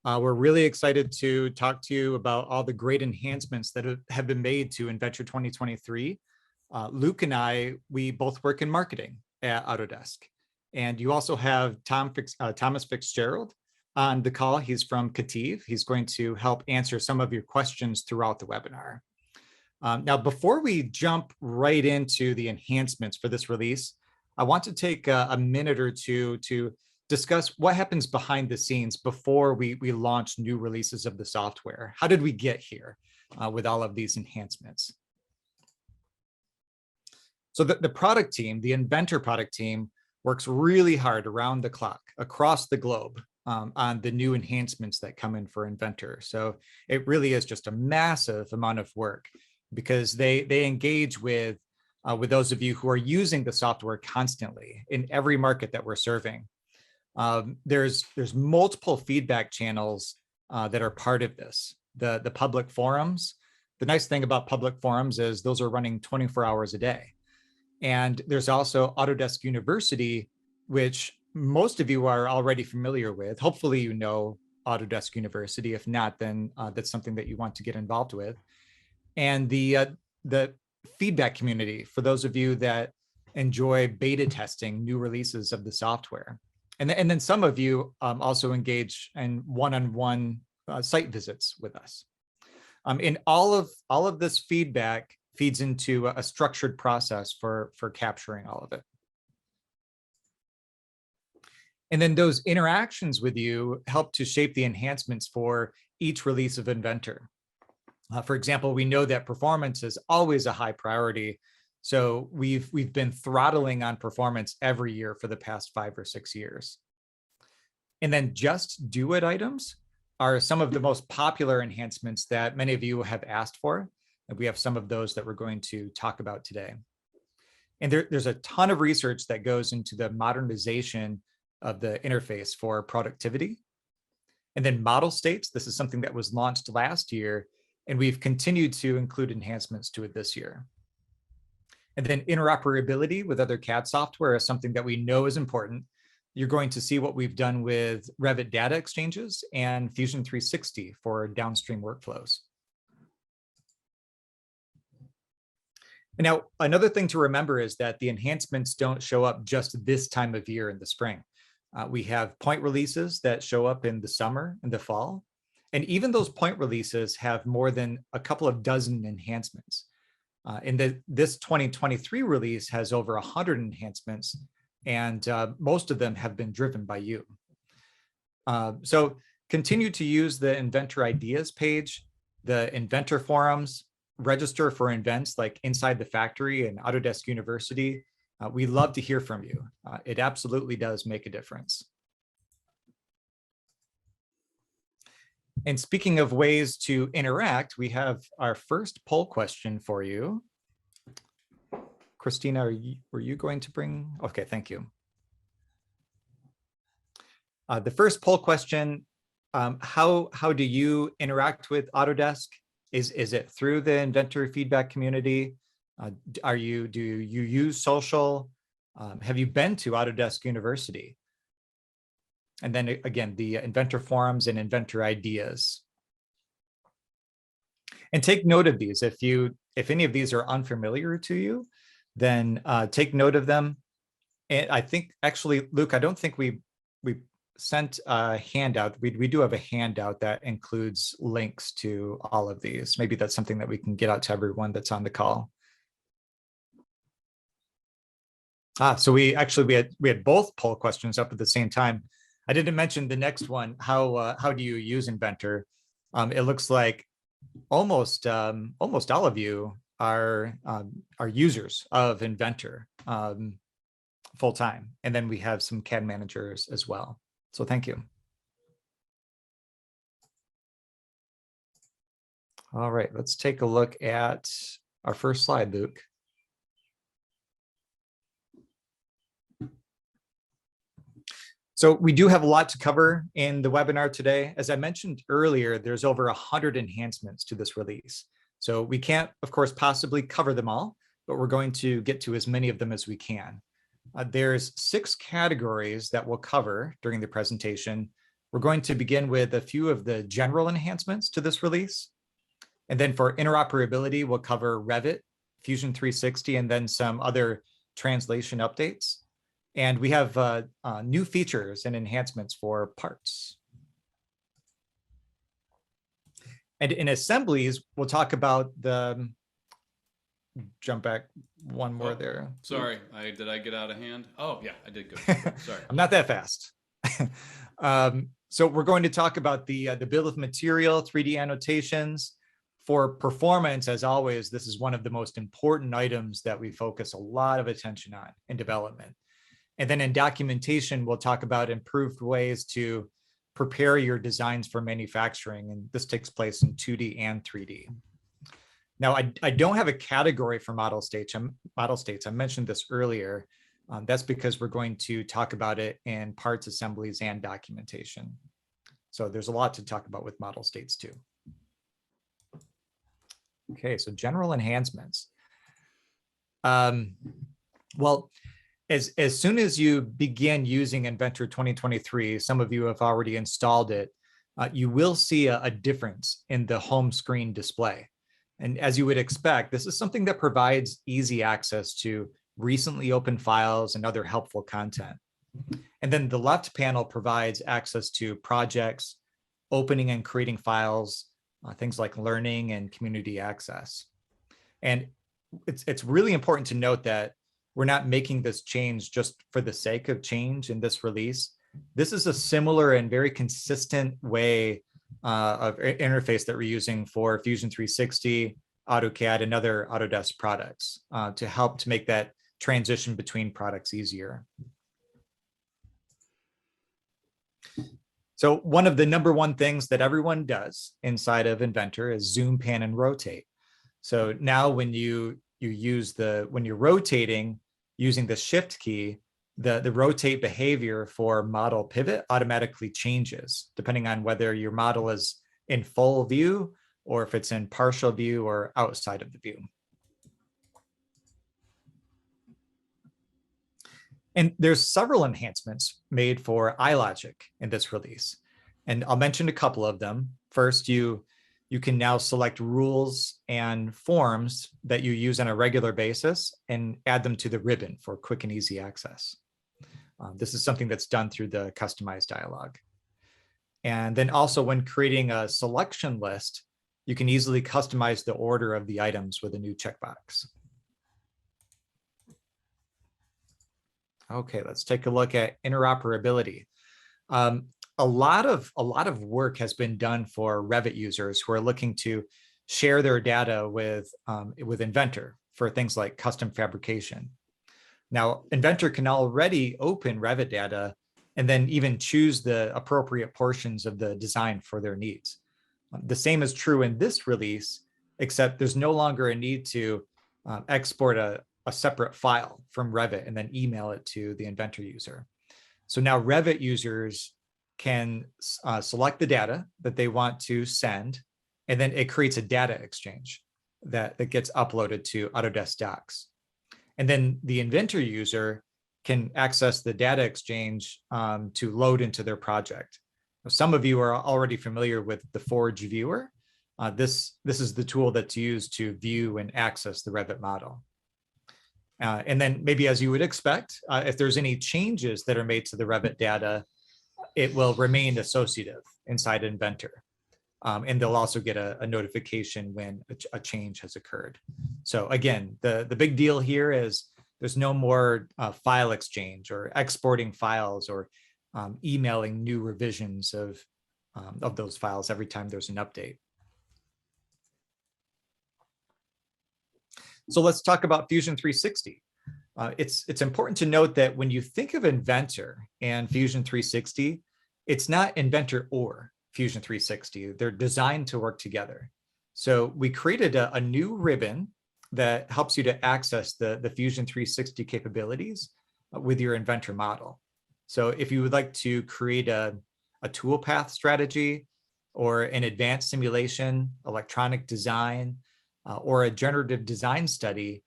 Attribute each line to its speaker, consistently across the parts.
Speaker 1: We're really excited to talk to you about all the great enhancements that have been made to Inventor 2023. Luke and I, we both work in marketing at Autodesk. And you also have Thomas Fitzgerald on the call. He's from KETIV. He's going to help answer some of your questions throughout the webinar. Now, before we jump right into the enhancements for this release, I want to take a minute or two to discuss what happens behind the scenes before we launch new releases of the software. How did we get here with all of these enhancements? So the product team, the Inventor product team, works really hard around the clock across the globe on the new enhancements that come in for Inventor. So it really is just a massive amount of work because they engage with those of you who are using the software constantly in every market that we're serving. There's multiple feedback channels that are part of this. The public forums. The nice thing about public forums is those are running 24 hours a day. And there's also Autodesk University, which most of you are already familiar with. Hopefully you know Autodesk University. If not, then that's something that you want to get involved with. And the feedback community for those of you that enjoy beta testing new releases of the software. And then some of you also engage in one-on-one site visits with us. In all of this feedback feeds into a structured process for capturing all of it. And then those interactions with you help to shape the enhancements for each release of Inventor. For example, we know that performance is always a high priority. So we've been throttling on performance every year for the past 5 or 6 years. And then just do it items are some of the most popular enhancements that many of you have asked for. And we have some of those that we're going to talk about today. And there's a ton of research that goes into the modernization of the interface for productivity. And then model states, this is something that was launched last year, and we've continued to include enhancements to it this year. And then interoperability with other CAD software is something that we know is important. You're going to see what we've done with Revit data exchanges and Fusion 360 for downstream workflows. And now, another thing to remember is that the enhancements don't show up just this time of year in the spring. We have point releases that show up in the summer and the fall. And even those point releases have more than a couple of dozen enhancements. This 2023 release has over 100 enhancements, and most of them have been driven by you. So continue to use the Inventor Ideas page, the Inventor forums, register for events like Inside the Factory and Autodesk University. We love to hear from you. It absolutely does make a difference. And speaking of ways to interact, we have our first poll question for you. Christina, were you going to bring? Okay, thank you. The first poll question, how do you interact with Autodesk? Is it through the Inventor feedback community? Do you use social? Have you been to Autodesk University? And then again, the Inventor forums and Inventor ideas. And take note of these. If any of these are unfamiliar to you, then take note of them. And I think actually, Luke, I don't think we sent a handout. We do have a handout that includes links to all of these. Maybe that's something that we can get out to everyone that's on the call. So we had both poll questions up at the same time. I didn't mention the next one. How do you use Inventor? It looks like almost all of you are users of Inventor full time, and then we have some CAD managers as well. So thank you. All right, let's take a look at our first slide, Luke. So we do have a lot to cover in the webinar today. As I mentioned earlier, there's over 100 enhancements to this release. So we can't, of course, possibly cover them all, but we're going to get to as many of them as we can. There's 6 categories that we'll cover during the presentation. We're going to begin with a few of the general enhancements to this release. And then for interoperability, we'll cover Revit, Fusion 360, and then some other translation updates. And we have new features and enhancements for parts. And in assemblies, we'll talk about the, jump back one more there.
Speaker 2: Sorry, did I get out of hand? Oh yeah, I did good. Sorry.
Speaker 1: I'm not that fast. So we're going to talk about the bill of material, 3D annotations. For performance, as always, this is one of the most important items that we focus a lot of attention on in development. And then in documentation, we'll talk about improved ways to prepare your designs for manufacturing. And this takes place in 2D and 3D. Now, I don't have a category for model states. I mentioned this earlier. That's because we're going to talk about it in parts, assemblies, and documentation. So there's a lot to talk about with model states too. Okay, so general enhancements. Well, as soon as you begin using Inventor 2023, some of you have already installed it, you will see a difference in the home screen display. And as you would expect, this is something that provides easy access to recently opened files and other helpful content. And then the left panel provides access to projects, opening and creating files, things like learning and community access. And it's really important to note that we're not making this change just for the sake of change in this release. This is a similar and very consistent way of interface that we're using for Fusion 360, AutoCAD, and other Autodesk products to help to make that transition between products easier. So one of the number one things that everyone does inside of Inventor is zoom, pan, and rotate. So now when you're rotating using the shift key, the rotate behavior for model pivot automatically changes depending on whether your model is in full view or if it's in partial view or outside of the view. And there's several enhancements made for iLogic in this release. And I'll mention a couple of them. First, you can now select rules and forms that you use on a regular basis and add them to the ribbon for quick and easy access. This is something that's done through the customized dialog. And then also when creating a selection list, you can easily customize the order of the items with a new checkbox. Okay, let's take a look at interoperability. A lot of work has been done for Revit users who are looking to share their data with Inventor for things like custom fabrication. Now, Inventor can already open Revit data and then even choose the appropriate portions of the design for their needs. The same is true in this release, except there's no longer a need to export a separate file from Revit and then email it to the Inventor user. So now Revit users can select the data that they want to send, and then it creates a data exchange that gets uploaded to Autodesk Docs. And then the Inventor user can access the data exchange to load into their project. Some of you are already familiar with the Forge viewer. This is the tool that's used to view and access the Revit model. And then maybe as you would expect, if there's any changes that are made to the Revit data, it will remain associative inside Inventor. And they'll also get a notification when a change has occurred. So again, the big deal here is there's no more file exchange or exporting files or emailing new revisions of those files every time there's an update. So let's talk about Fusion 360. It's important to note that when you think of Inventor and Fusion 360, it's not Inventor or Fusion 360. They're designed to work together. So we created a new ribbon that helps you to access the Fusion 360 capabilities with your Inventor model. So if you would like to create a toolpath strategy or an advanced simulation, electronic design, or a generative design study,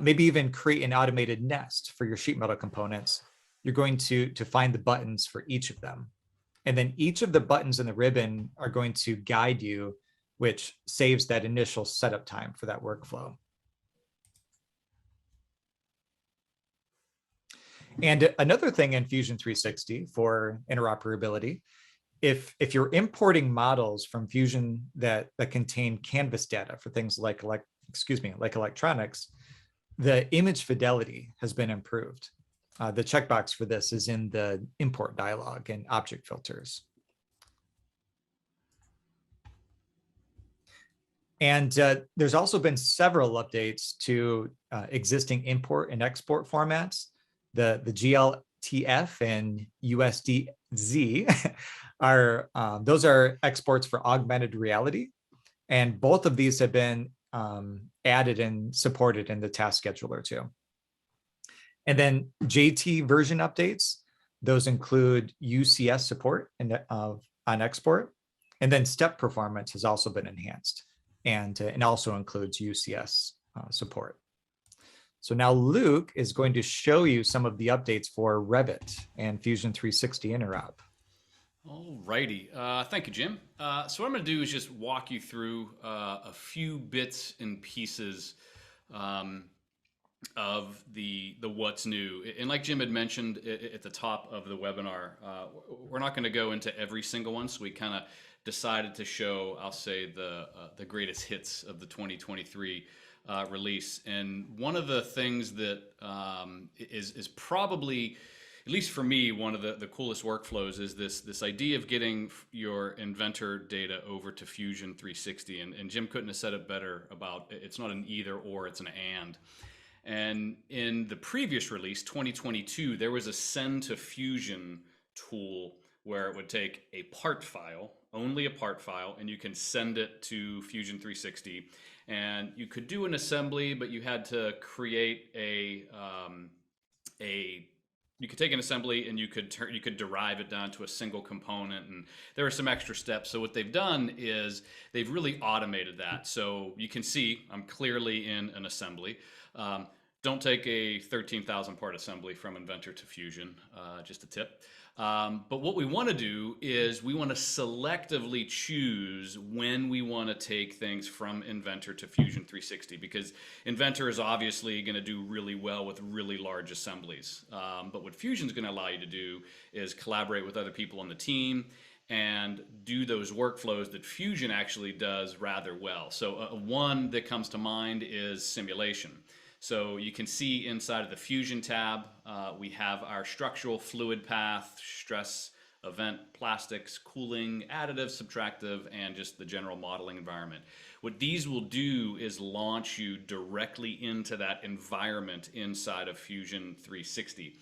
Speaker 1: maybe even create an automated nest for your sheet metal components, you're going to find the buttons for each of them. And then each of the buttons in the ribbon are going to guide you, which saves that initial setup time for that workflow. And another thing in Fusion 360 for interoperability, if you're importing models from Fusion that contain canvas data for things like electronics, the image fidelity has been improved. The checkbox for this is in the import dialog and object filters. And there's also been several updates to existing import and export formats. The GLTF and USDZ are those are exports for augmented reality, and both of these have been added and supported in the task scheduler too. And then JT version updates, those include UCS support on export, and then step performance has also been enhanced, and also includes UCS support. So now Luke is going to show you some of the updates for Revit and Fusion 360 Interop.
Speaker 2: All righty. Thank you, Jim. So what I'm going to do is just walk you through a few bits and pieces of the what's new. And like Jim had mentioned at the top of the webinar, we're not going to go into every single one. So we kind of decided to show, I'll say, the greatest hits of the 2023 release. And one of the things that is probably, at least for me, one of the coolest workflows is this idea of getting your Inventor data over to Fusion 360. And Jim couldn't have said it better about it's not an either or, it's an and. And in the previous release, 2022, there was a send to Fusion tool where it would take a part file, only a part file, and you can send it to Fusion 360. And you could do an assembly, but you had to create you could take an assembly and you could derive it down to a single component, and there are some extra steps. So what they've done is they've really automated that. So you can see I'm clearly in an assembly. Don't take a 13,000 part assembly from Inventor to Fusion, just a tip. But what we want to do is we want to selectively choose when we want to take things from Inventor to Fusion 360, because Inventor is obviously going to do really well with really large assemblies. But what Fusion is going to allow you to do is collaborate with other people on the team and do those workflows that Fusion actually does rather well. So one that comes to mind is simulation. So you can see inside of the Fusion tab, we have our structural fluid path, stress, event, plastics, cooling, additive, subtractive, and just the general modeling environment. What these will do is launch you directly into that environment inside of Fusion 360.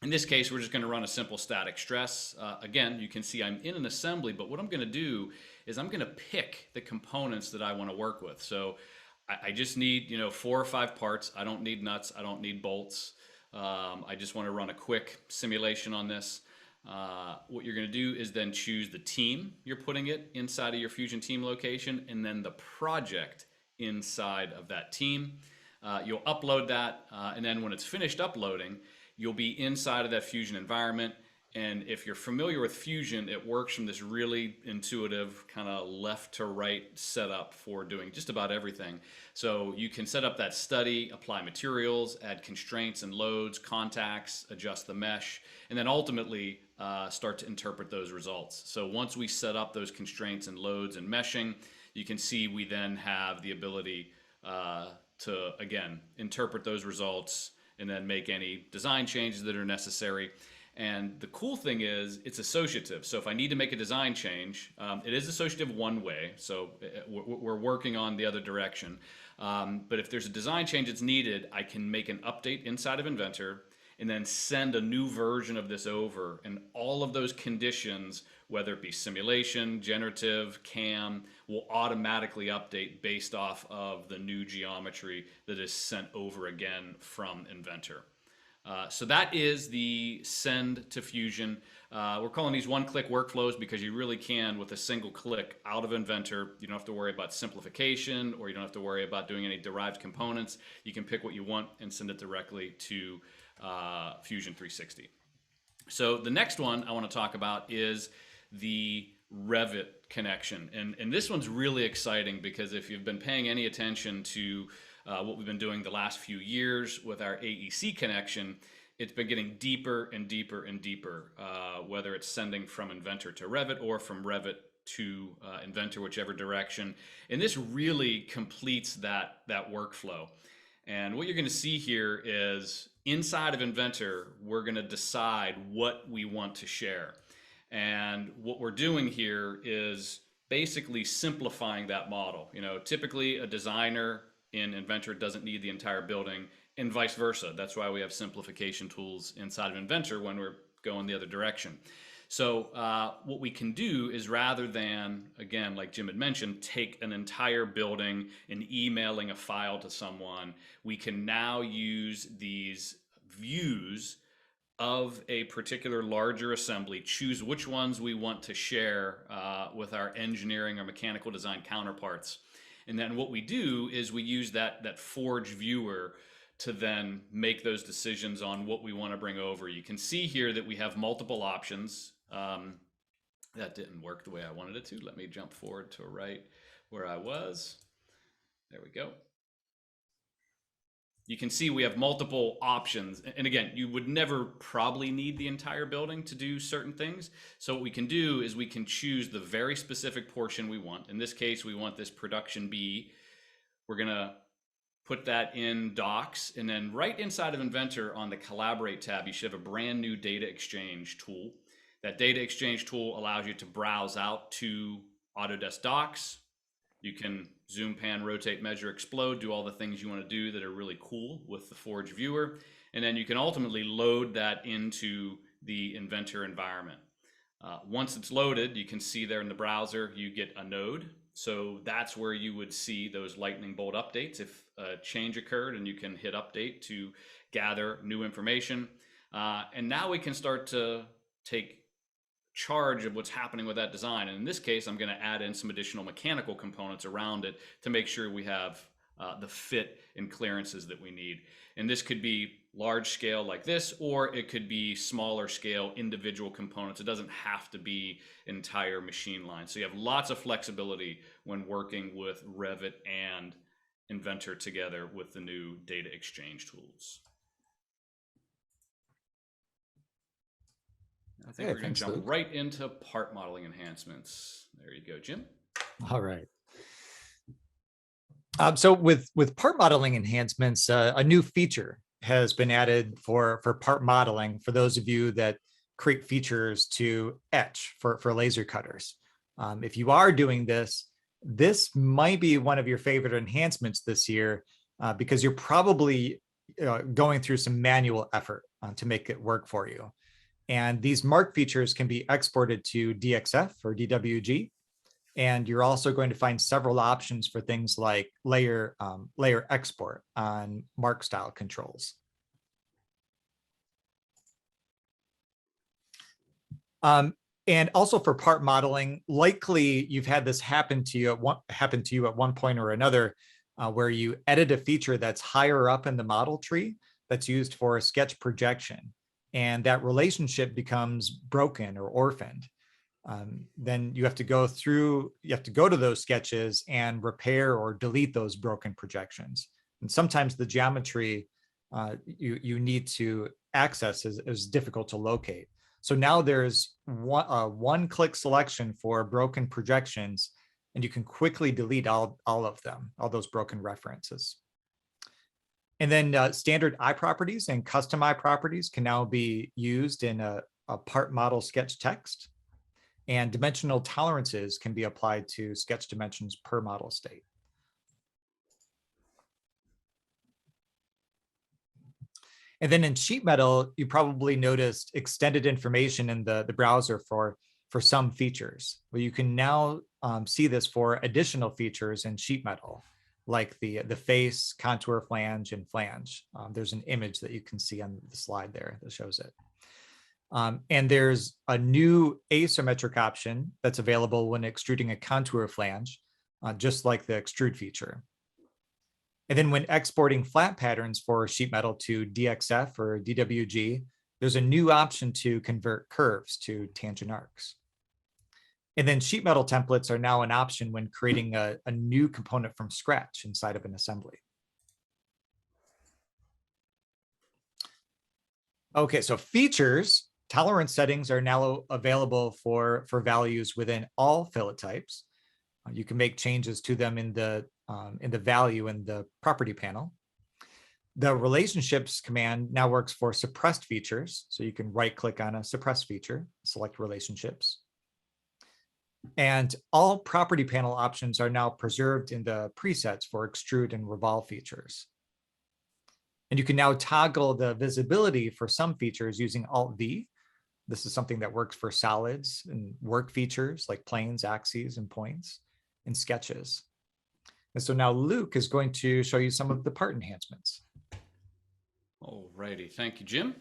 Speaker 2: In this case, we're just going to run a simple static stress. Again, you can see I'm in an assembly, but what I'm going to do is I'm going to pick the components that I want to work with. So I just need 4 or 5 parts. I don't need nuts. I don't need bolts. I just want to run a quick simulation on this. What you're going to do is then choose the team you're putting it inside of your Fusion team location, and then the project inside of that team. You'll upload that, and then when it's finished uploading, you'll be inside of that Fusion environment. And if you're familiar with Fusion, it works from this really intuitive kind of left to right setup for doing just about everything. So you can set up that study, apply materials, add constraints and loads, contacts, adjust the mesh, and then ultimately start to interpret those results. So once we set up those constraints and loads and meshing, you can see we then have the ability to, again, interpret those results and then make any design changes that are necessary. And the cool thing is it's associative. So if I need to make a design change, it is associative one way. So we're working on the other direction. But if there's a design change that's needed, I can make an update inside of Inventor and then send a new version of this over. And all of those conditions, whether it be simulation, generative, CAM, will automatically update based off of the new geometry that is sent over again from Inventor. So that is the send to Fusion. We're calling these one-click workflows because you really can, with a single click out of Inventor, you don't have to worry about simplification, or you don't have to worry about doing any derived components. You can pick what you want and send it directly to Fusion 360. So the next one I want to talk about is the Revit connection. And this one's really exciting because if you've been paying any attention to what we've been doing the last few years with our AEC connection, it's been getting deeper and deeper and deeper, whether it's sending from Inventor to Revit or from Revit to Inventor, whichever direction. And this really completes that workflow. And what you're going to see here is inside of Inventor, we're going to decide what we want to share. And what we're doing here is basically simplifying that model. You know, typically a designer in Inventor doesn't need the entire building and vice versa. That's why we have simplification tools inside of Inventor when we're going the other direction. So what we can do is, rather than, again, like Jim had mentioned, take an entire building and emailing a file to someone, we can now use these views of a particular larger assembly, choose which ones we want to share with our engineering or mechanical design counterparts. And then what we do is we use that Forge viewer to then make those decisions on what we want to bring over. You can see here that we have multiple options. That didn't work the way I wanted it to. Let me jump forward to right where I was. There we go. You can see we have multiple options. And again, you would never probably need the entire building to do certain things. So what we can do is we can choose the very specific portion we want. In this case, we want this production B. We're going to put that in Docs, and then right inside of Inventor on the Collaborate tab, you should have a brand new data exchange tool. That data exchange tool allows you to browse out to Autodesk Docs. You can zoom, pan, rotate, measure, explode, do all the things you want to do that are really cool with the Forge viewer. And then you can ultimately load that into the Inventor environment. Once it's loaded, you can see there in the browser, you get a node. So that's where you would see those lightning bolt updates if a change occurred, and you can hit update to gather new information. And now we can start to take charge of what's happening with that design. And in this case, I'm going to add in some additional mechanical components around it to make sure we have the fit and clearances that we need. And this could be large scale like this, or it could be smaller scale individual components. It doesn't have to be entire machine lines. So you have lots of flexibility when working with Revit and Inventor together with the new data exchange tools. I think we're going to jump
Speaker 1: Luke.
Speaker 2: right into part modeling enhancements. There you go, Jim.
Speaker 1: All right. So with part modeling enhancements, a new feature has been added for part modeling for those of you that create features to etch for laser cutters. If you are doing this, this might be one of your favorite enhancements this year because you're probably going through some manual effort to make it work for you. And these mark features can be exported to DXF or DWG. And you're also going to find several options for things like layer export on mark style controls. And also for part modeling, likely you've had this happen to you at one point or another, where you edit a feature that's higher up in the model tree that's used for a sketch projection, and that relationship becomes broken or orphaned. Then you have to go to those sketches and repair or delete those broken projections. And sometimes the geometry you need to access is difficult to locate. So now there's one-click selection for broken projections, and you can quickly delete all of them, all those broken references. And then standard eye properties and custom eye properties can now be used in a part model sketch text. And dimensional tolerances can be applied to sketch dimensions per model state. And then in sheet metal, you probably noticed extended information in the browser for some features. Well, you can now see this for additional features in sheet metal, like the face, contour, flange, and flange. There's an image that you can see on the slide there that shows it. And there's a new asymmetric option that's available when extruding a contour flange, just like the extrude feature. And then when exporting flat patterns for sheet metal to DXF or DWG, There's a new option to convert curves to tangent arcs. And then sheet metal templates are now an option when creating a new component from scratch inside of an assembly. Okay, so features, tolerance settings are now available for values within all fillet types. You can make changes to them in the value in the property panel. The relationships command now works for suppressed features. So you can right click on a suppressed feature, select relationships. And all property panel options are now preserved in the presets for extrude and revolve features. And you can now toggle the visibility for some features using Alt-V. This is something that works for solids and work features like planes, axes, and points, and sketches. And so now Luke is going to show you some of the part enhancements.
Speaker 2: All righty, thank you, Jim.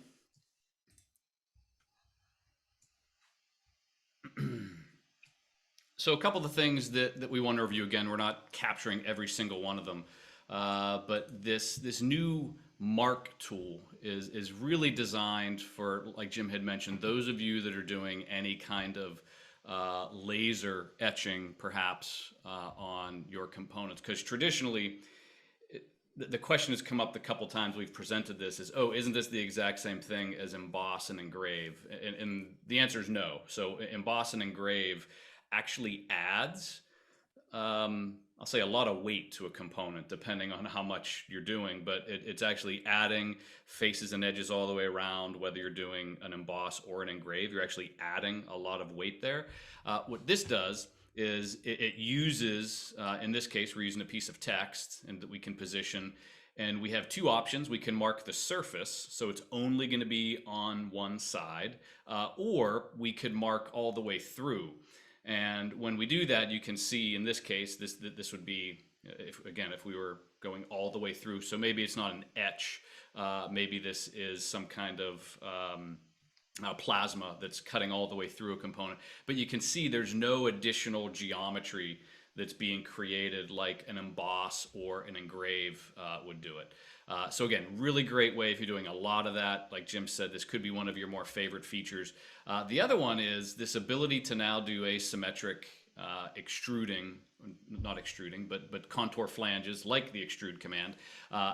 Speaker 2: So a couple of the things that we want to review, again, we're not capturing every single one of them, but this new mark tool is really designed for, like Jim had mentioned, those of you that are doing any kind of laser etching perhaps on your components, because traditionally the question has come up the couple times we've presented this is, oh, isn't this the exact same thing as emboss and engrave? And the answer is no. So emboss and engrave actually adds, I'll say, a lot of weight to a component depending on how much you're doing, but it's actually adding faces and edges all the way around, whether you're doing an emboss or an engrave, you're actually adding a lot of weight there. What this does is it uses, in this case, we're using a piece of text and that we can position, and we have two options. We can mark the surface, so it's only going to be on one side, or we could mark all the way through. And when we do that, you can see in this case, this would be, if we were going all the way through. So maybe it's not an etch. Maybe this is some kind of plasma that's cutting all the way through a component. But you can see there's no additional geometry that's being created like an emboss or an engrave would do it. So again, really great way if you're doing a lot of that. Like Jim said, this could be one of your more favorite features. The other one is this ability to now do asymmetric extruding, not extruding, but contour flanges like the extrude command.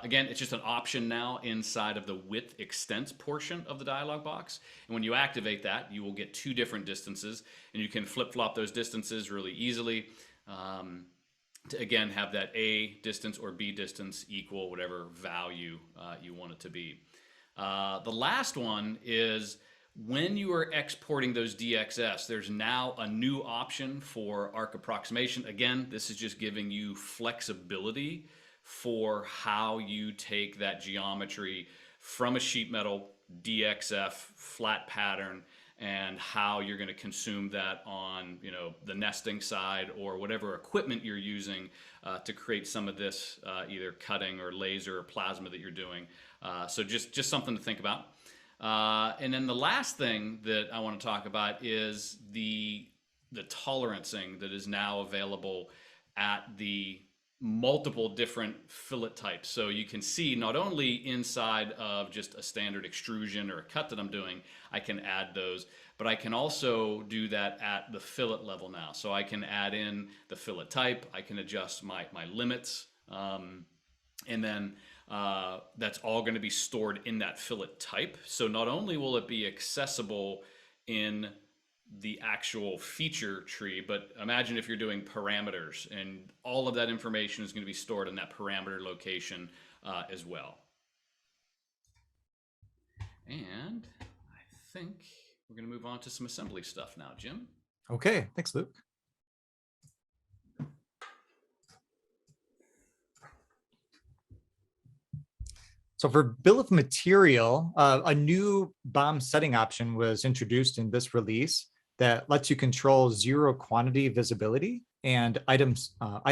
Speaker 2: Again, it's just an option now inside of the width extents portion of the dialog box. And when you activate that, you will get two different distances, and you can flip-flop those distances really easily. To again have that A distance or B distance equal whatever value you want it to be. The last one is when you are exporting those DXFs, there's now a new option for arc approximation. Again, this is just giving you flexibility for how you take that geometry from a sheet metal DXF flat pattern and how you're going to consume that on, the nesting side or whatever equipment you're using to create some of this either cutting or laser or plasma that you're doing. So just something to think about. And then the last thing that I want to talk about is the tolerancing that is now available at the multiple different fillet types. So you can see not only inside of just a standard extrusion or a cut that I'm doing, I can add those, but I can also do that at the fillet level now. So I can add in the fillet type, I can adjust my limits, and then that's all going to be stored in that fillet type. So not only will it be accessible in the actual feature tree, but imagine if you're doing parameters and all of that information is going to be stored in that parameter location as well. And I think we're going to move on to some assembly stuff now, Jim.
Speaker 1: Okay, thanks, Luke. So for bill of material, a new BOM setting option was introduced in this release that lets you control zero quantity visibility and item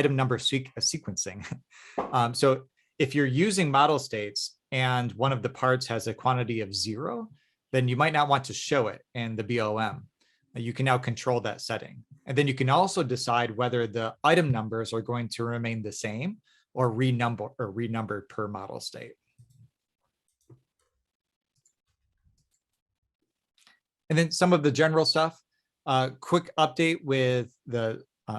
Speaker 1: number sequencing. So if you're using model states and one of the parts has a quantity of 0, then you might not want to show it in the BOM. You can now control that setting. And then you can also decide whether the item numbers are going to remain the same or renumbered per model state. And then some of the general stuff, quick update with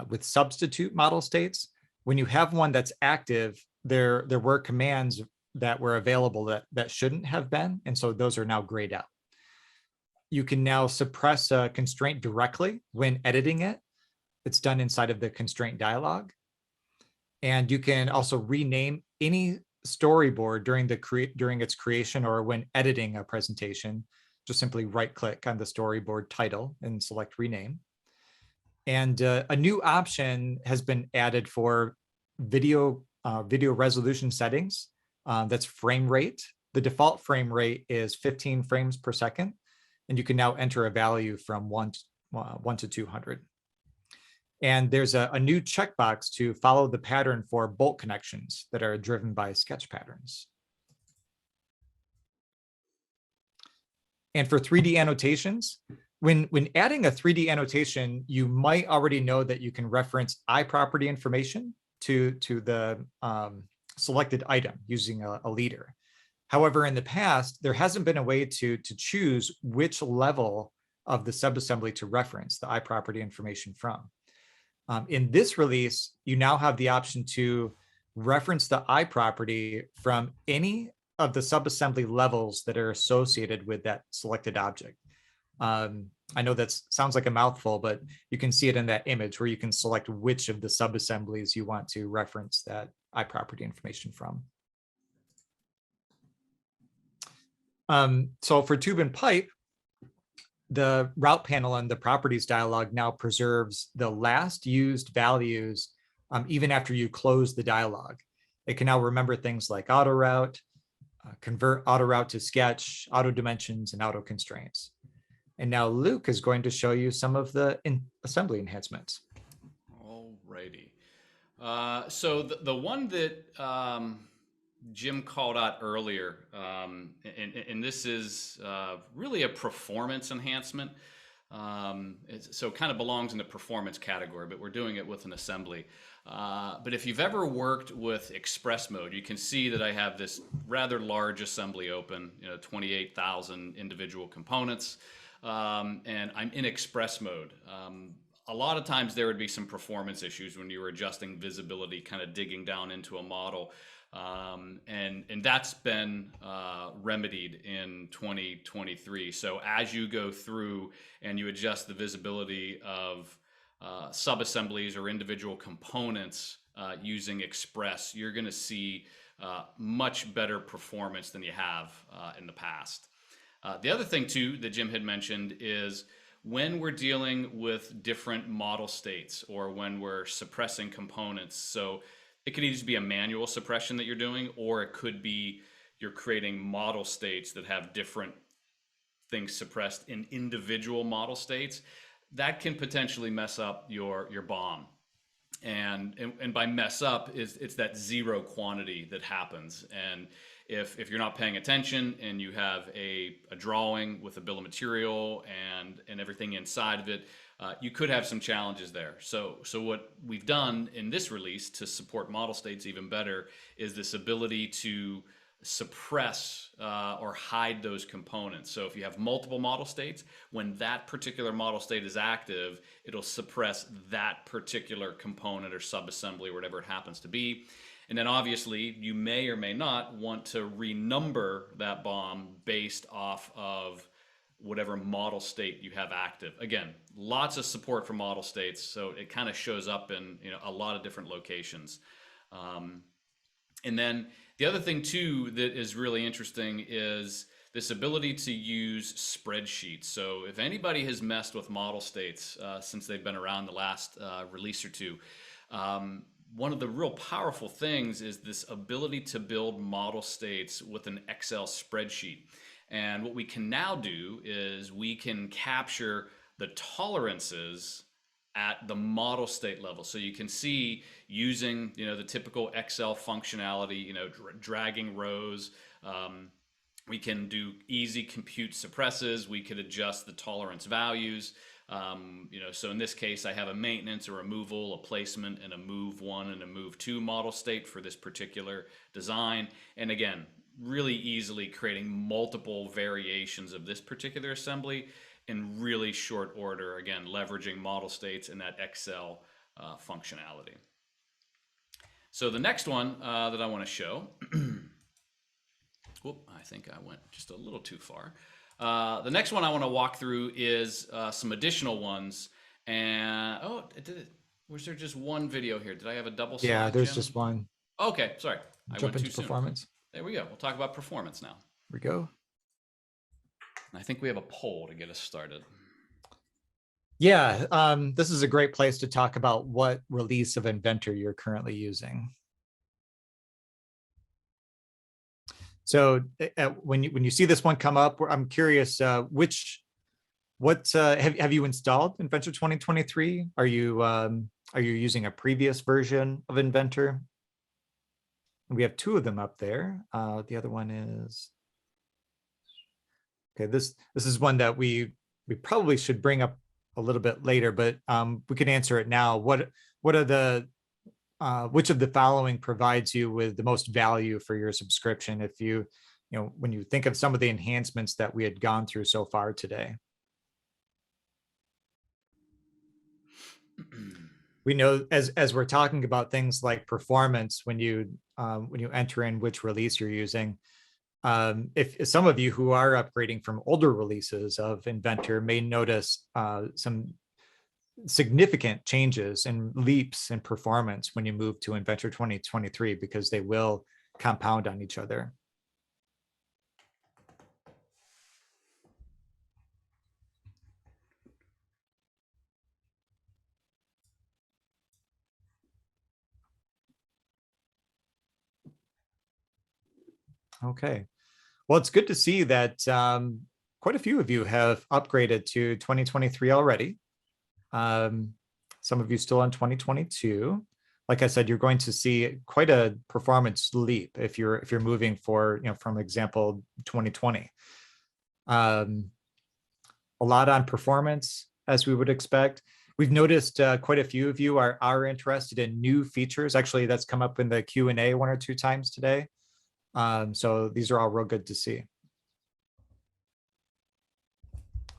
Speaker 1: with substitute model states. When you have one that's active, there were commands that were available that shouldn't have been. And so those are now grayed out. You can now suppress a constraint directly when editing it. It's done inside of the constraint dialog. And you can also rename any storyboard during its creation or when editing a presentation. Just simply right click on the storyboard title and select rename. And a new option has been added for video resolution settings. That's frame rate. The default frame rate is 15 frames per second. And you can now enter a value from 1 to 200. And there's a new checkbox to follow the pattern for bolt connections that are driven by sketch patterns. And for 3D annotations, when adding a 3D annotation, you might already know that you can reference iProperty information to the selected item using a leader. However, in the past, there hasn't been a way to choose which level of the subassembly to reference the iProperty information from. In this release, you now have the option to reference the iProperty from any of the subassembly levels that are associated with that selected object. I know that sounds like a mouthful, but you can see it in that image where you can select which of the subassemblies you want to reference that iProperty information from. So for tube and pipe, the route panel and the properties dialog now preserves the last used values even after you close the dialog. It can now remember things like auto route, convert auto route to sketch, auto dimensions, and auto constraints. And now Luke is going to show you some of the assembly enhancements.
Speaker 2: All righty. So the one that Jim called out earlier, and this is really a performance enhancement. So it kind of belongs in the performance category, but we're doing it with an assembly. But if you've ever worked with Express mode, you can see that I have this rather large assembly open, 28,000 individual components, and I'm in Express mode. A lot of times there would be some performance issues when you were adjusting visibility, kind of digging down into a model. And that's been remedied in 2023. So as you go through and you adjust the visibility of subassemblies or individual components using Express, you're going to see much better performance than you have in the past. The other thing too that Jim had mentioned is when we're dealing with different model states or when we're suppressing components. So it could either be a manual suppression that you're doing, or it could be you're creating model states that have different things suppressed in individual model states. That can potentially mess up your BOM. And by mess up, it's that zero quantity that happens. And if you're not paying attention and you have a drawing with a bill of material and everything inside of it, you could have some challenges there. So what we've done in this release to support model states even better is this ability to suppress or hide those components. So if you have multiple model states, when that particular model state is active, it'll suppress that particular component or subassembly or whatever it happens to be. And then obviously you may or may not want to renumber that BOM based off of whatever model state you have active. Again, lots of support for model states, so it kind of shows up in a lot of different locations. And then the other thing too that is really interesting is this ability to use spreadsheets. So if anybody has messed with model states since they've been around the last release or two, one of the real powerful things is this ability to build model states with an Excel spreadsheet. And what we can now do is we can capture the tolerances at the model state level. So you can see using, the typical Excel functionality, dragging rows. We can do easy compute suppresses. We could adjust the tolerance values. So in this case, I have a maintenance, a removal, a placement, and a move 1 and a move 2 model state for this particular design. And again, really easily creating multiple variations of this particular assembly. in really short order, again, leveraging model states and that Excel functionality. So the next one that I want to show, whoop, I think I went just a little too far. The next one I want to walk through is some additional ones. And, oh, was there just one video here? Did I have a double slide,
Speaker 1: Yeah, there's
Speaker 2: Jim?
Speaker 1: just one.
Speaker 2: Okay, sorry. I
Speaker 1: Jump
Speaker 2: went too
Speaker 1: into
Speaker 2: soon.
Speaker 1: performance.
Speaker 2: There we go. We'll talk about performance now.
Speaker 1: Here we go.
Speaker 2: I think we have a poll to get us started.
Speaker 1: Yeah, this is a great place to talk about what release of Inventor you're currently using. So when you see this one come up, I'm curious, have you installed Inventor 2023? Are you using a previous version of Inventor? We have two of them up there. The other one is, okay, this is one that we probably should bring up a little bit later, but we can answer it now. What are the which of the following provides you with the most value for your subscription? If when you think of some of the enhancements that we had gone through so far today. We know as we're talking about things like performance, when you enter in which release you're using, if some of you who are upgrading from older releases of Inventor may notice some significant changes and leaps in performance when you move to Inventor 2023, because they will compound on each other. Okay, well, it's good to see that quite a few of you have upgraded to 2023 already. Some of you still on 2022. Like I said, you're going to see quite a performance leap if you're moving from example 2020. A lot on performance, as we would expect. We've noticed quite a few of you are interested in new features. Actually, that's come up in the Q&A one or two times today. So these are all real good to see.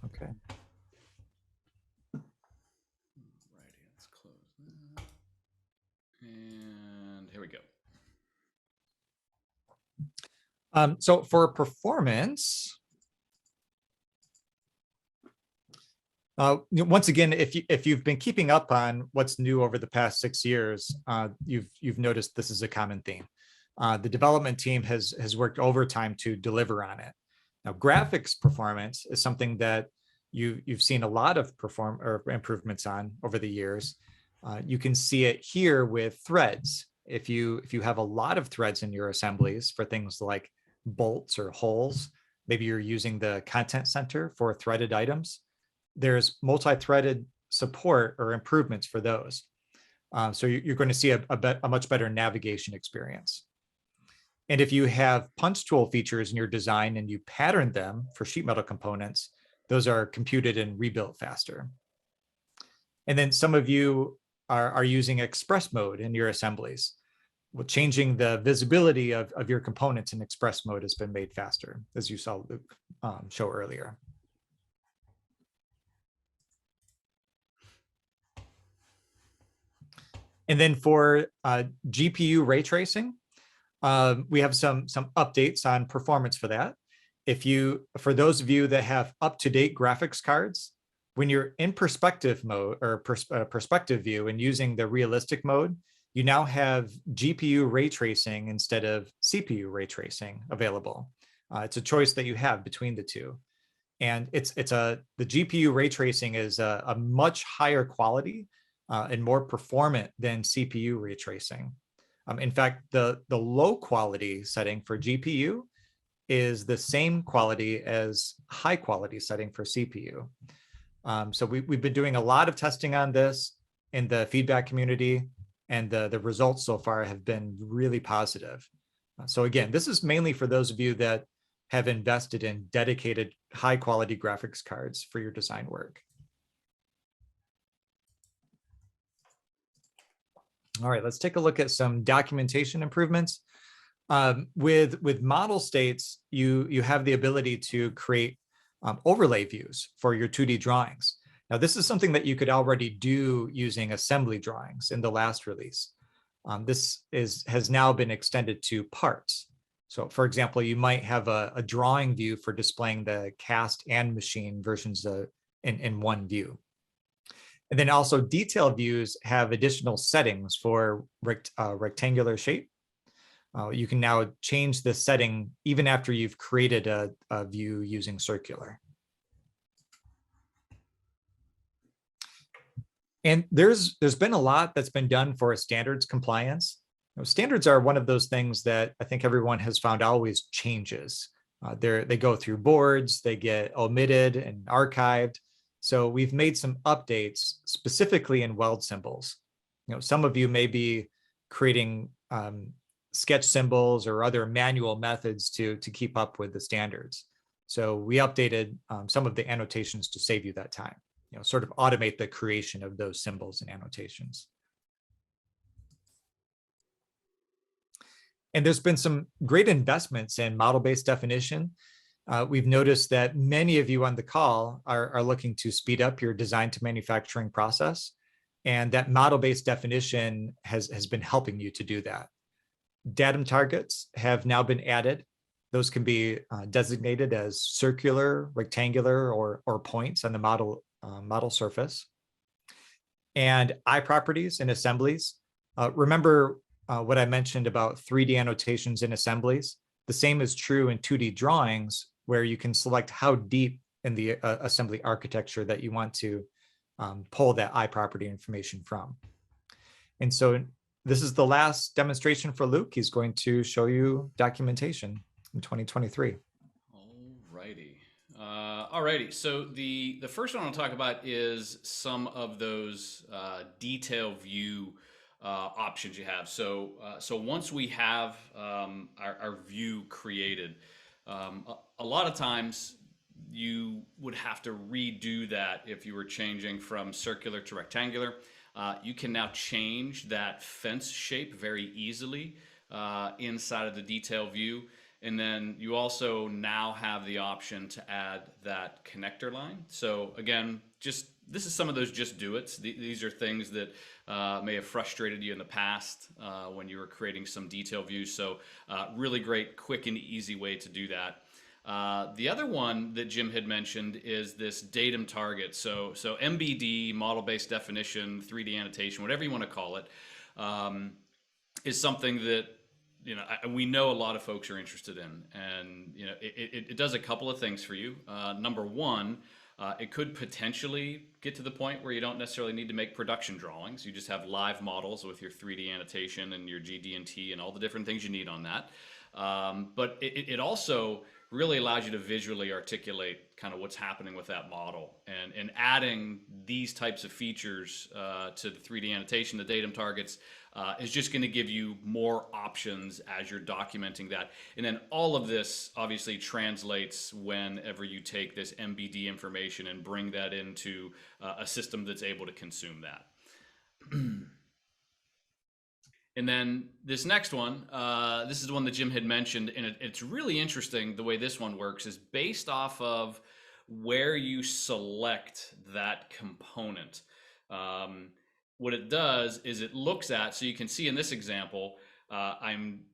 Speaker 1: Okay.
Speaker 2: Righty, let's close that. And here we go.
Speaker 1: So for performance, once again, if you've been keeping up on what's new over the past 6 years, you've noticed this is a common theme. The development team has worked overtime to deliver on it. Now, graphics performance is something that you've seen a lot of improvements on over the years. You can see it here with threads. If you have a lot of threads in your assemblies for things like bolts or holes, maybe you're using the content center for threaded items, there's multi-threaded support or improvements for those. So you're going to see a much better navigation experience. And if you have punch tool features in your design and you pattern them for sheet metal components, those are computed and rebuilt faster. And then some of you are using express mode in your assemblies. Well, changing the visibility of your components in express mode has been made faster, as you saw Luke show earlier. And then for GPU ray tracing, we have some updates on performance for that. For those of you that have up-to-date graphics cards, when you're in perspective mode or perspective view and using the realistic mode, you now have GPU ray tracing instead of CPU ray tracing available. It's a choice that you have between the two. And the GPU ray tracing is a much higher quality and more performant than CPU ray tracing. In fact, the low quality setting for GPU is the same quality as high quality setting for CPU. So we've been doing a lot of testing on this in the feedback community, and the results so far have been really positive. So again, this is mainly for those of you that have invested in dedicated high quality graphics cards for your design work. All right, let's take a look at some documentation improvements. With model states, you have the ability to create overlay views for your 2D drawings. Now, this is something that you could already do using assembly drawings in the last release. This has now been extended to parts. So for example, you might have a drawing view for displaying the cast and machine versions in one view. And then also detail views have additional settings for rectangular shape. You can now change the setting even after you've created a view using circular. And there's been a lot that's been done for standards compliance. Standards are one of those things that I think everyone has found always changes. They go through boards, they get omitted and archived. So we've made some updates specifically in weld symbols. Some of you may be creating sketch symbols or other manual methods to keep up with the standards. So we updated some of the annotations to save you that time. Sort of automate the creation of those symbols and annotations. And there's been some great investments in model-based definition. We've noticed that many of you on the call are looking to speed up your design to manufacturing process, and that model-based definition has been helping you to do that. Datum targets have now been added. Those can be designated as circular, rectangular, or points on the model surface. And eye properties in assemblies. Remember what I mentioned about 3D annotations in assemblies? The same is true in 2D drawings, where you can select how deep in the assembly architecture that you want to pull that eye property information from. And so this is the last demonstration for Luke. He's going to show you documentation in 2023.
Speaker 2: Alrighty. So the first one I'll talk about is some of those detail view options you have. So once we have our view created, a lot of times you would have to redo that if you were changing from circular to rectangular. You can now change that fence shape very easily inside of the detail view. And then you also now have the option to add that connector line. So again, this is some of those just do it's. These are things that may have frustrated you in the past when you were creating some detail views. So really great, quick and easy way to do that. The other one that Jim had mentioned is this datum target. So MBD, model-based definition, 3D annotation, whatever you want to call it, is something that we know a lot of folks are interested in, and it does a couple of things for you. Number one, it could potentially get to the point where you don't necessarily need to make production drawings. You just have live models with your 3D annotation and your GD&T and all the different things you need on that. But it also really allows you to visually articulate kind of what's happening with that model, and adding these types of features to the 3D annotation, the datum targets, is just going to give you more options as you're documenting that. And then all of this obviously translates whenever you take this MBD information and bring that into a system that's able to consume that. And then this next one, this is the one that Jim had mentioned, and it's really interesting the way this one works is based off of where you select that component. What it does is it looks at, so you can see in this example, I'm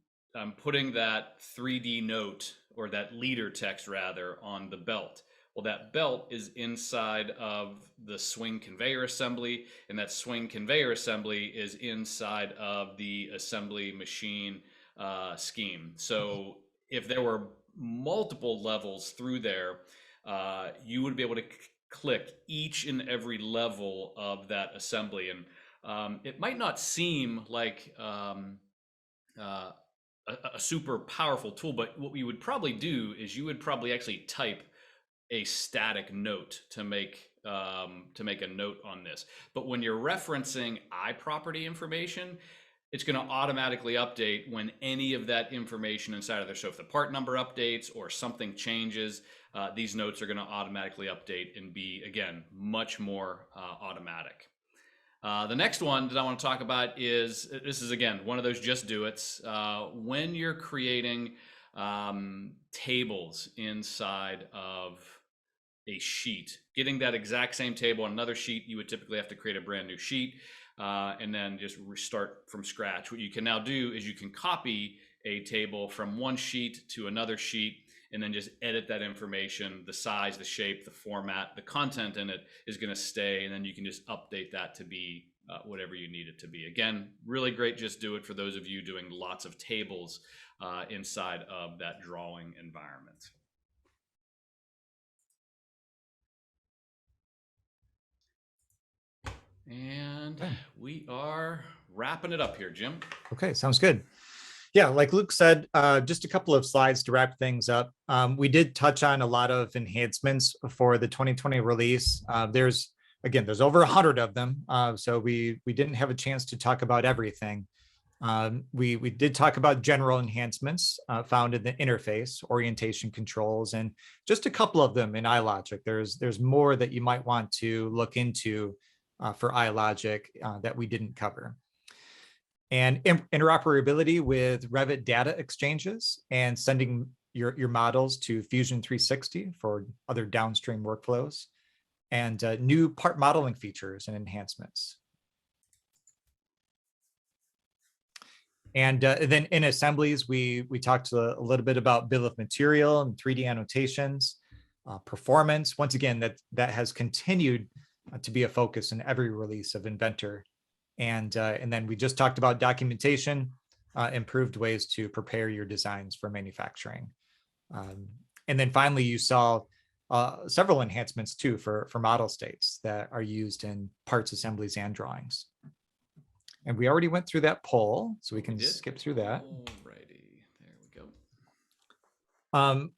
Speaker 2: putting that 3D note, or that leader text rather, on the belt. Well, that belt is inside of the swing conveyor assembly, and that swing conveyor assembly is inside of the assembly machine scheme. So if there were multiple levels through there, you would be able to click each and every level of that assembly. And it might not seem like a super powerful tool, but what we would probably do is you would probably actually type a static note to make a note on this. But when you're referencing eye property information, it's going to automatically update when any of that information inside of there. So if the part number updates or something changes, these notes are going to automatically update and be, again, much more automatic. The next one that I want to talk about is, this is again one of those just do it's. When you're creating tables inside of a sheet. Getting that exact same table on another sheet, you would typically have to create a brand new sheet and then just restart from scratch. What you can now do is you can copy a table from one sheet to another sheet and then just edit that information, the size, the shape, the format, the content in it is going to stay, and then you can just update that to be whatever you need it to be. Again, really great. Just do it for those of you doing lots of tables inside of that drawing environment. And we are wrapping it up here, Jim.
Speaker 1: Okay, sounds good. Yeah, like Luke said, just a couple of slides to wrap things up. We did touch on a lot of enhancements for the 2020 release. There's over 100 of them, so we didn't have a chance to talk about everything. We did talk about general enhancements found in the interface, orientation controls, and just a couple of them in iLogic. There's more that you might want to look into for iLogic that we didn't cover. And interoperability with Revit data exchanges and sending your models to Fusion 360 for other downstream workflows, and new part modeling features and enhancements. And then in assemblies, we talked a little bit about bill of material and 3D annotations, performance. Once again, that has continued to be a focus in every release of Inventor. And then we just talked about documentation, improved ways to prepare your designs for manufacturing. And then finally, you saw several enhancements too for model states that are used in parts, assemblies, and drawings. And we already went through that poll, so we can skip through that.
Speaker 2: Alrighty, there we go.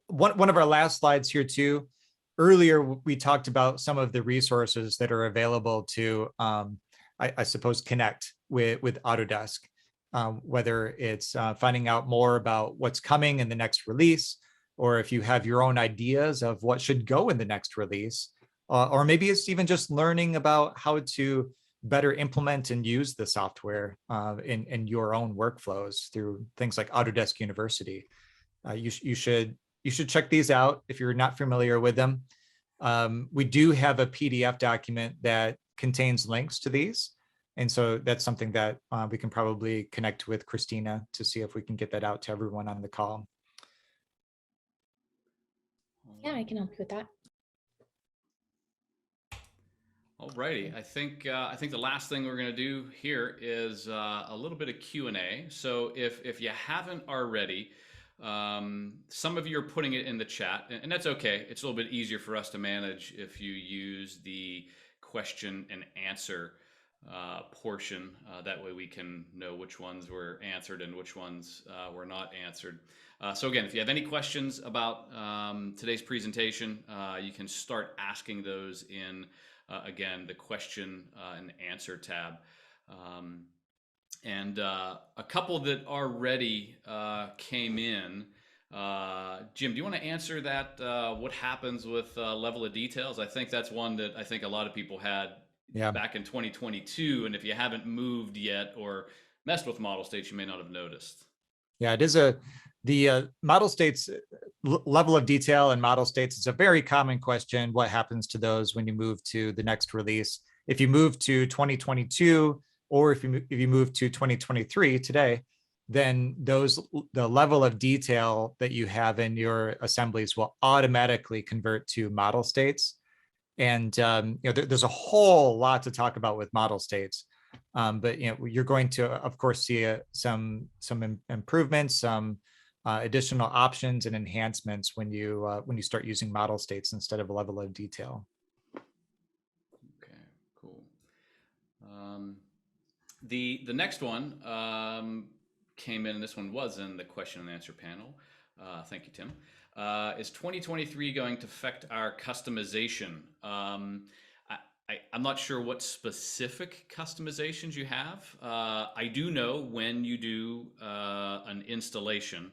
Speaker 1: One of our last slides here too. Earlier, we talked about some of the resources that are available to I suppose, connect with Autodesk, whether it's finding out more about what's coming in the next release, or if you have your own ideas of what should go in the next release, or maybe it's even just learning about how to better implement and use the software in your own workflows through things like Autodesk University. You should check these out if you're not familiar with them. We do have a PDF document that contains links to these. And so that's something that we can probably connect with Christina to see if we can get that out to everyone on the call.
Speaker 3: Yeah, I can help you with that.
Speaker 2: Alrighty, I think the last thing we're going to do here is a little bit of Q&A. So if you haven't already, some of you are putting it in the chat, and that's okay. It's a little bit easier for us to manage if you use the question and answer portion. That way we can know which ones were answered and which ones were not answered. So again, if you have any questions about today's presentation, you can start asking those in, again, the question and answer tab. And a couple that already came in. Jim, do you want to answer that? What happens with level of details? I think that's one that I think a lot of people had back in 2022. And if you haven't moved yet or messed with model states, you may not have noticed.
Speaker 1: Yeah, it is the model states level of detail and model states. It's a very common question. What happens to those when you move to the next release? If you move to 2022, or if you move to 2023 today, then the level of detail that you have in your assemblies will automatically convert to model states. And there's a whole lot to talk about with model states. But you're going to, of course, see some improvements, some additional options and enhancements when you start using model states instead of a level of detail.
Speaker 2: Okay, cool. The next one came in, and this one was in the question and answer panel. Thank you, Tim. Is 2023 going to affect our customization? I'm not sure what specific customizations you have. I do know when you do an installation,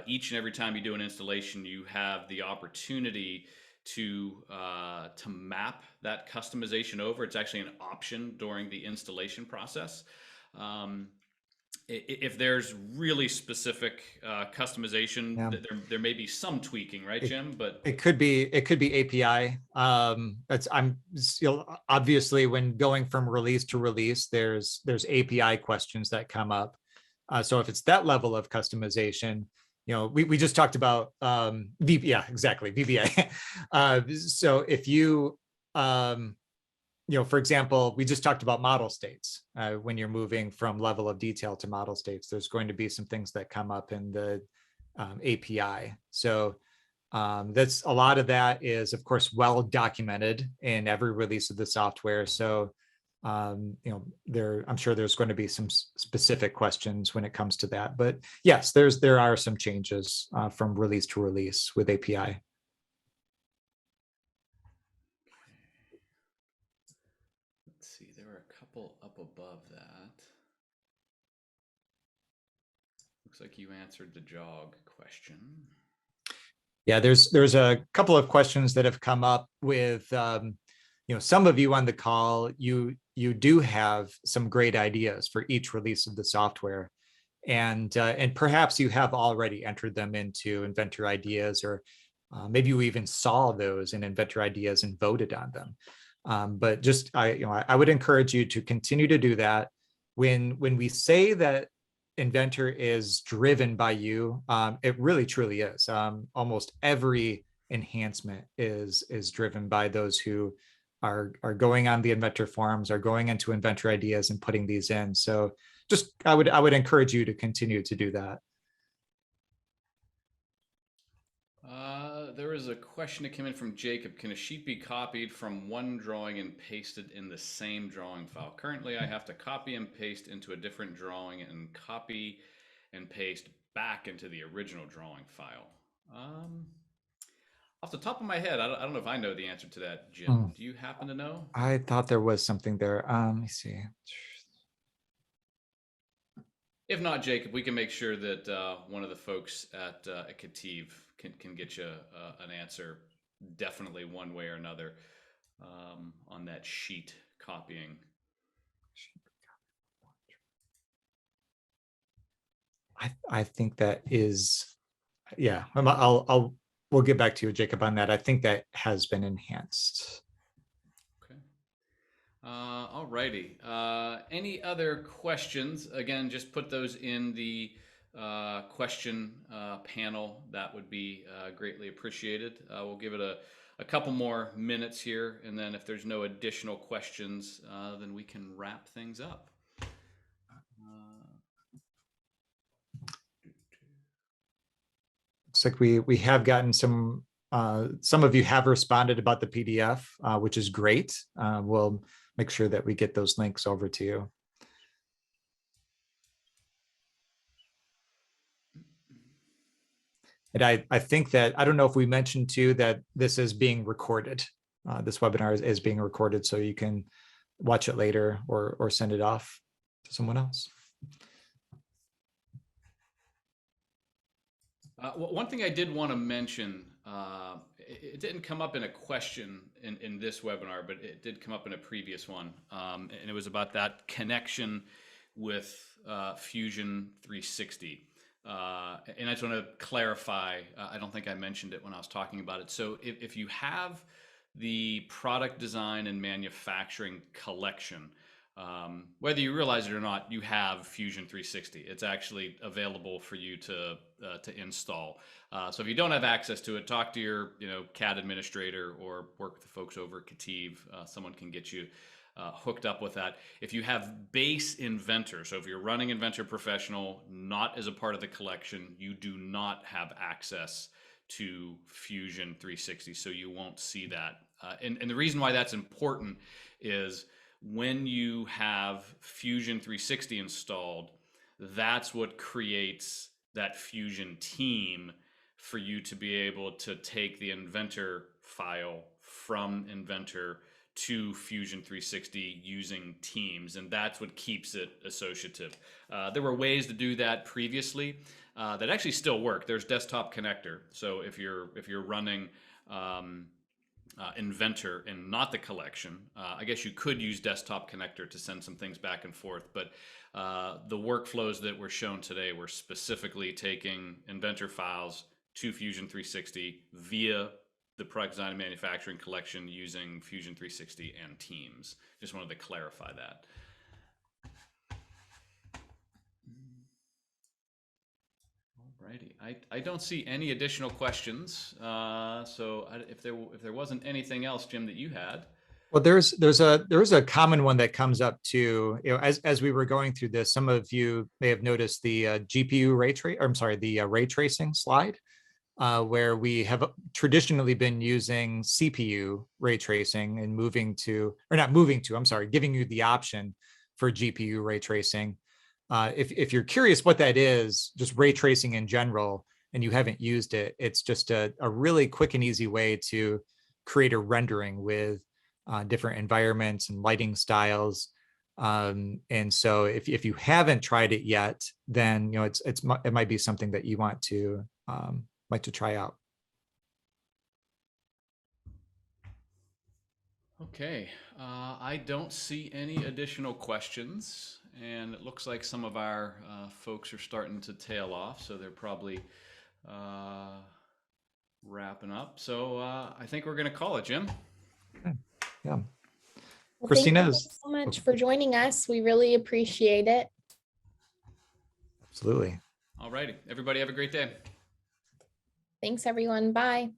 Speaker 2: each and every time you do an installation, you have the opportunity to map that customization over. It's actually an option during the installation process. If there's really specific customization,
Speaker 1: Yeah.
Speaker 2: there may be some tweaking, right,
Speaker 1: It,
Speaker 2: Jim? But
Speaker 1: it could be API. Obviously when going from release to release, there's API questions that come up. So if it's that level of customization, we just talked about yeah, exactly, VBA. So if you for example, we just talked about model states. When you're moving from level of detail to model states, there's going to be some things that come up in the API. So that's a lot of that is, of course, well documented in every release of the software. So I'm sure there's going to be some specific questions when it comes to that. But yes, there are some changes from release to release with API.
Speaker 2: let's see, there were a couple up above that. Looks like you answered the jog question.
Speaker 1: Yeah, there's a couple of questions that have come up with some of you on the call. You do have some great ideas for each release of the software, and perhaps you have already entered them into Inventor Ideas, or maybe you even saw those in Inventor Ideas and voted on them. But just I would encourage you to continue to do that. When we say that Inventor is driven by you, it really truly is. Almost every enhancement is driven by those who are going on the Inventor forums, are going into Inventor Ideas and putting these in. So just I would encourage you to continue to do that.
Speaker 2: There was a question that came in from Jacob. Can a sheet be copied from one drawing and pasted in the same drawing file? Currently, I have to copy and paste into a different drawing and copy and paste back into the original drawing file. Off the top of my head, I don't know if I know the answer to that, Jim. Do you happen to know?
Speaker 1: I thought there was something there. Let me see.
Speaker 2: If not, Jacob, we can make sure that one of the folks at KETIV can get you an answer, definitely one way or another, on that sheet copying.
Speaker 1: I think that is, yeah. We'll get back to you, Jacob, on that. I think that has been enhanced.
Speaker 2: Okay. All righty. Any other questions? Again, just put those in the question panel. That would be greatly appreciated. We'll give it a couple more minutes here, and then if there's no additional questions, then we can wrap things up.
Speaker 1: Looks like we have gotten some of you have responded about the PDF, which is great. We'll make sure that we get those links over to you. And I think that, I don't know if we mentioned too that this is being recorded. This webinar is being recorded, so you can watch it later or send it off to someone else.
Speaker 2: One thing I did want to mention, it didn't come up in a question in this webinar, but it did come up in a previous one. And it was about that connection with Fusion 360. And I just want to clarify, I don't think I mentioned it when I was talking about it. So if you have the product design and manufacturing collection, whether you realize it or not, you have Fusion 360. It's actually available for you to install. So if you don't have access to it, talk to your CAD administrator or work with the folks over at KETIV. Someone can get you hooked up with that. If you have base Inventor, so if you're running Inventor Professional, not as a part of the collection, you do not have access to Fusion 360, so you won't see that. And the reason why that's important is when you have Fusion 360 installed, that's what creates that Fusion team for you to be able to take the Inventor file from Inventor to Fusion 360 using Teams, and that's what keeps it associative. There were ways to do that previously that actually still work. There's Desktop Connector, so if you're running Inventor and not the collection. I guess you could use Desktop Connector to send some things back and forth, but the workflows that were shown today were specifically taking Inventor files to Fusion 360 via the product design and manufacturing collection using Fusion 360 and Teams. Just wanted to clarify that. Alrighty, I don't see any additional questions. So if there wasn't anything else, Jim, that you had.
Speaker 1: Well, there's a common one that comes up too. As we were going through this, some of you may have noticed the GPU ray tracing slide, where we have traditionally been using CPU ray tracing and giving you the option for GPU ray tracing. If you're curious what that is, just ray tracing in general, and you haven't used it, it's just a really quick and easy way to create a rendering with different environments and lighting styles. And so if you haven't tried it yet, then it might be something that you want to try out.
Speaker 2: Okay, I don't see any additional questions, and it looks like some of our folks are starting to tail off, so they're probably wrapping up. So I think we're going to call it, Jim.
Speaker 1: Yeah.
Speaker 3: Well,
Speaker 1: Christina,
Speaker 3: thank you so much for joining us. We really appreciate it.
Speaker 1: Absolutely.
Speaker 2: All righty, everybody have a great day.
Speaker 3: Thanks, everyone. Bye.